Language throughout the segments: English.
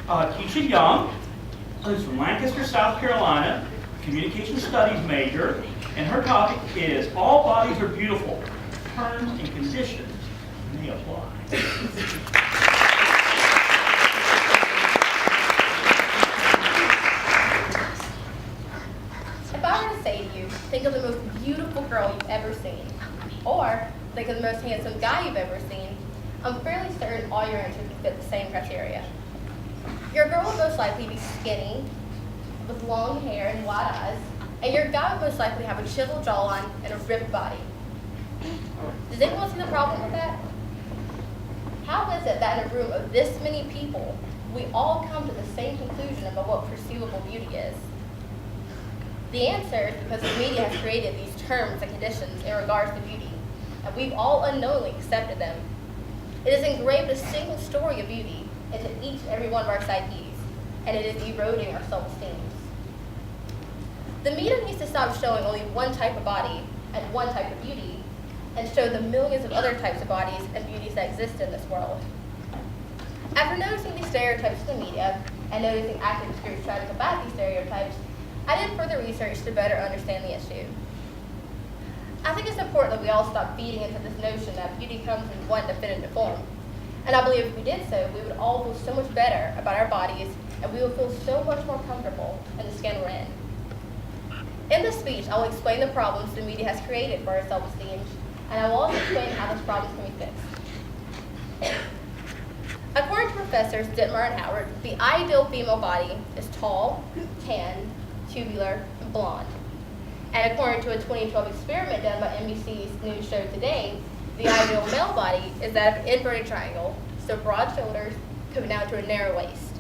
Keisha Young, who's from Lancaster, South Carolina, communication studies major, and her topic is All Bodies Are Beautiful. Terms and conditions may apply. If I were to say to you, think of the most beautiful girl you've ever seen, or think of the most handsome guy you've ever seen, I'm fairly certain all your answers would fit the same criteria. Your girl would most likely be skinny, with long hair and wide eyes, and your guy would most likely have a chiseled jawline and a ripped body. Does anyone see the problem with that? How is it that in a room of this many people, we all come to the same conclusion about what perceivable beauty is? The answer is because the media has created these terms and conditions in regards to beauty, and we've all unknowingly accepted them. It has engraved a single story of beauty into each and every one of our psyches, and it is eroding our self-esteem. The media needs to stop showing only one type of body and one type of beauty, and show the millions of other types of bodies and beauties that exist in this world. After noticing these stereotypes in the media, and noticing activist groups try to combat these stereotypes, I did further research to better understand the issue. I think it's important that we all stop feeding into this notion that beauty comes in one definitive form. And I believe if we did so, we would all feel so much better about our bodies, and we would feel so much more comfortable in the skin we're in. In this speech, I will explain the problems the media has created for our self-esteem, and I will also explain how those problems can be fixed. According to Professors Dittmar and Howard, the ideal female body is tall, tan, tubular, and blonde. And according to a 2012 experiment done by NBC's news show Today, the ideal male body is that of an inverted triangle, so broad shoulders coming down to a narrow waist.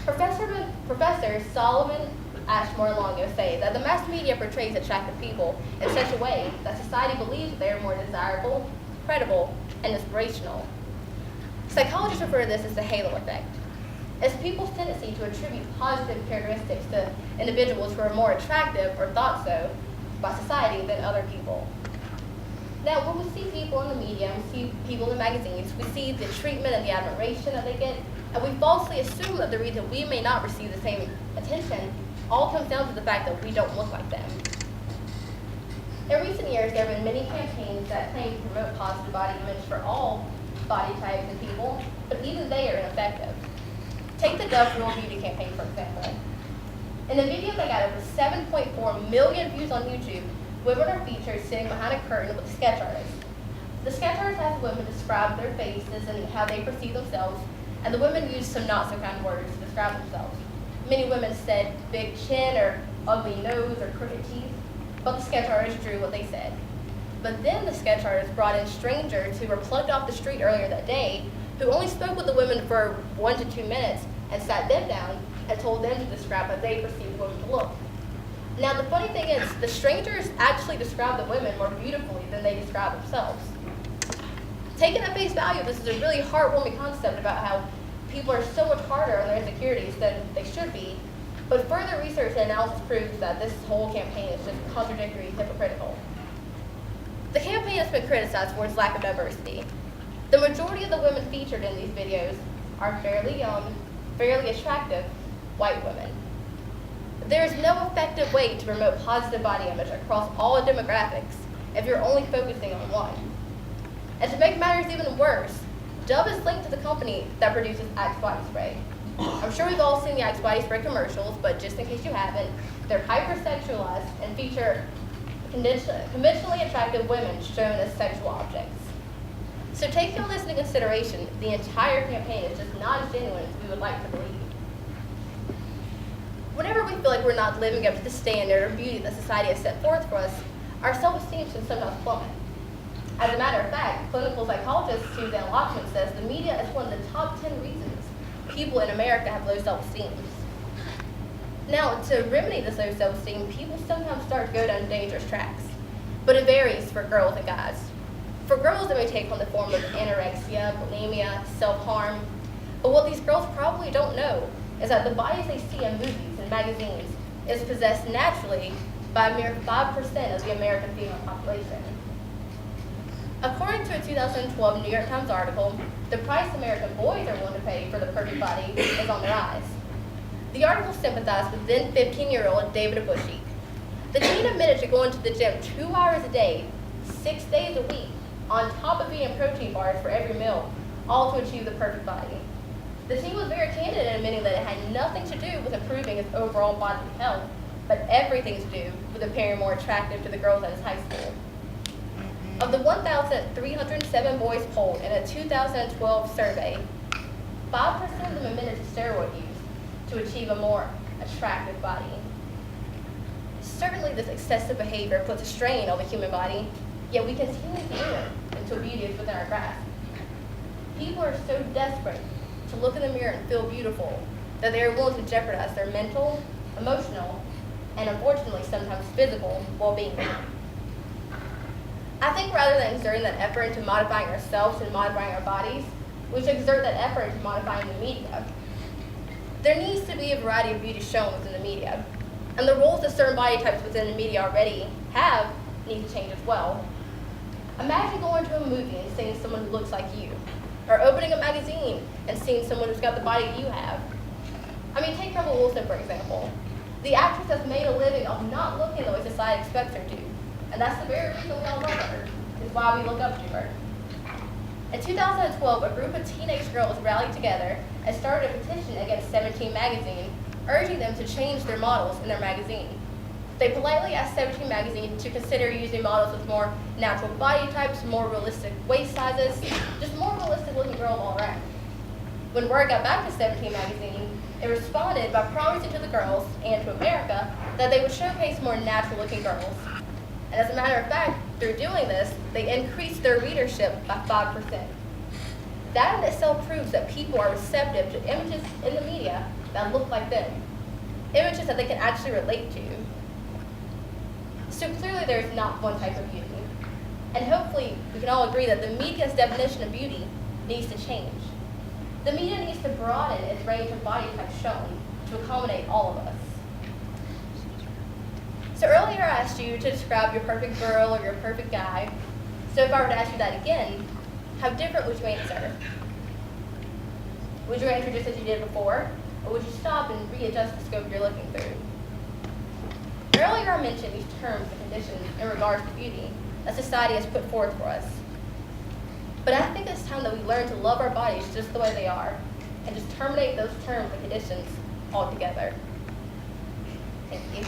Professor Solomon Ashmore Longo say that the mass media portrays attractive people in such a way that society believes that they are more desirable, credible, and inspirational. Psychologists refer to this as the halo effect. It's people's tendency to attribute positive characteristics to individuals who are more attractive or thought so by society than other people. Now, when we see people in the media, we see people in magazines, we see the treatment and the admiration that they get, and we falsely assume that the reason we may not receive the same attention all comes down to the fact that we don't look like them. In recent years, there have been many campaigns that claim to promote positive body image for all body types and people, but even they are ineffective. Take the Dove Real Beauty campaign, for example. In the video that got over 7.4 million views on YouTube, women are featured sitting behind a curtain with a sketch artist. The sketch artist has women describe their faces and how they perceive themselves, and the women use some not so kind words to describe themselves. Many women said big chin or ugly nose or crooked teeth, but the sketch artist drew what they said. But then the sketch artist brought in strangers who were plucked off the street earlier that day, who only spoke with the women for 1 to 2 minutes and sat them down and told them to describe how they perceived women to look. Now the funny thing is, the strangers actually described the women more beautifully than they described themselves. Taken at face value, this is a really heartwarming concept about how people are so much harder on their insecurities than they should be, but further research and analysis proves that this whole campaign is just contradictory and hypocritical. The campaign has been criticized for its lack of diversity. The majority of the women featured in these videos are fairly young, fairly attractive white women. There is no effective way to promote positive body image across all demographics if you're only focusing on one. And to make matters even worse, Dove is linked to the company that produces Axe body spray. I'm sure we've all seen the Axe body spray commercials, but just in case you haven't, they're hypersexualized and feature conventionally attractive women shown as sexual objects. So taking all this into consideration, the entire campaign is just not as genuine as we would like to believe. Whenever we feel like we're not living up to the standard of beauty that society has set forth for us, our self-esteem can sometimes plummet. As a matter of fact, clinical psychologist Suzanne Lockman says the media is one of the top 10 reasons people in America have low self-esteem. Now, to remedy this low self-esteem, people sometimes start to go down dangerous tracks, but it varies for girls and guys. For girls, it may take on the form of anorexia, bulimia, self-harm, but what these girls probably don't know is that the bodies they see in movies and magazines is possessed naturally by a mere 5% of the American female population. According to a 2012 New York Times article, the price American boys are willing to pay for the perfect body is on the rise. The article sympathized with then 15-year-old David Bushy. The teen admitted to going to the gym 2 hours a day, 6 days a week, on top of eating protein bars for every meal, all to achieve the perfect body. The teen was very candid in admitting that it had nothing to do with improving his overall bodily health, but everything to do with appearing more attractive to the girls at his high school. Of the 1,307 boys polled in a 2012 survey, 5% of them admitted to steroid use to achieve a more attractive body. Certainly, this excessive behavior puts a strain on the human body, yet we continue to ignore until beauty is within our grasp. People are so desperate to look in the mirror and feel beautiful that they are willing to jeopardize their mental, emotional, and unfortunately sometimes physical well-being. I think rather than exerting that effort into modifying ourselves and modifying our bodies, we should exert that effort into modifying the media. There needs to be a variety of beauty shown within the media, and the roles that certain body types within the media already have need to change as well. Imagine going to a movie and seeing someone who looks like you, or opening a magazine and seeing someone who's got the body you have. I mean, take Rebel Wilson, for example. The actress has made a living of not looking the way society expects her to, and that's the very reason we all love her, is why we look up to her. In 2012, a group of teenage girls rallied together and started a petition against 17 magazine, urging them to change their models in their magazine. They politely asked 17 magazine to consider using models with more natural body types, more realistic waist sizes, just more realistic looking girls all around. When word got back to 17 magazine, it responded by promising to the girls and to America that they would showcase more natural looking girls. And as a matter of fact, through doing this, they increased their readership by 5%. That in itself proves that people are receptive to images in the media that look like them, images that they can actually relate to. So clearly there's not one type of beauty. And hopefully we can all agree that the media's definition of beauty needs to change. The media needs to broaden its range of body types shown to accommodate all of us. So earlier I asked you to describe your perfect girl or your perfect guy. So if I were to ask you that again, how different would you answer? Would you answer just as you did before? Or would you stop and readjust the scope you're looking through? Earlier I mentioned these terms and conditions in regards to beauty that society has put forth for us. But I think it's time that we learn to love our bodies just the way they are and just terminate those terms and conditions altogether. Thank you.